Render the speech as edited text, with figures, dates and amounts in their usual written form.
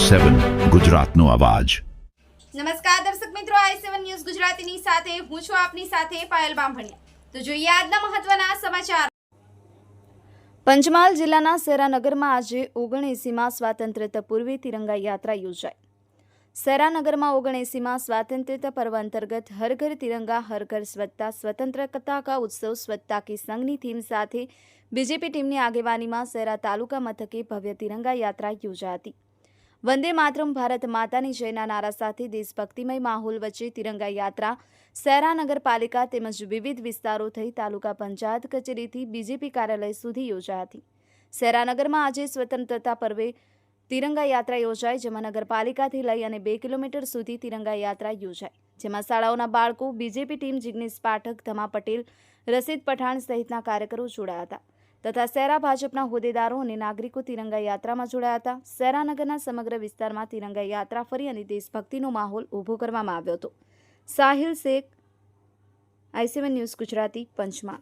i7 ગુજરાતનો અવાજ। નમસ્કાર દર્શક મિત્રો, i7 ન્યૂઝ ગુજરાતીની સાથે હું છું આપની સાથે પાયલ બામભણિયા। તો જોઈએ આજના મહત્વના સમાચાર। પંચમહાલ જિલ્લાના સેરાનગરમાં આજે 79માં સ્વાતંત્ર્યતા પૂર્વે તિરંગા યાત્રા યોજાઈ। સેરાનગરમાં 79માં સ્વાતંત્ર્યતા પર્વ અંતર્ગત હર ઘર તિરંગા હર ઘર સ્વચ્છતા સ્વતંત્રતા કા ઉત્સવ સ્વચ્છતા કી સંઘની થીમ સાથે બીજેપી ટીમની આગેવાનીમાં સેરા તાલુકા મથકે ભવ્ય તિરંગા યાત્રા યોજાઈ હતી। વંદે માતરમ ભારત માતાની જયના નારા સાથે દેશભક્તિમય માહોલ વચ્ચે તિરંગા યાત્રા સેરા નગરપાલિકા તેમજ વિવિધ વિસ્તારો થઈ તાલુકા પંચાયત કચેરીથી બીજેપી કાર્યાલય સુધી યોજાઈ હતી। સેરાનગરમાં આજે સ્વતંત્રતા પર્વે તિરંગા યાત્રા યોજાઈ, જેમાં નગરપાલિકાથી લઈ અને 2 કિલોમીટર સુધી તિરંગા યાત્રા યોજાઈ, જેમાં શાળાઓના બાળકો, બીજેપી ટીમ જિગ્નેશ પાઠક, ધમા પટેલ, રશીદ પઠાણ સહિતના કાર્યકરો જોડાયા હતા તથા સેરા ભાજપના હોદ્દેદારો અને નાગરિકો તિરંગા યાત્રામાં જોડાયા હતા। સેરાનગરના સમગ્ર વિસ્તારમાં તિરંગા યાત્રા ફરી અને દેશભક્તિનો માહોલ ઊભો કરવામાં આવ્યો હતો। Sahil Shaikh, i7 news Gujarati, Panchmahal.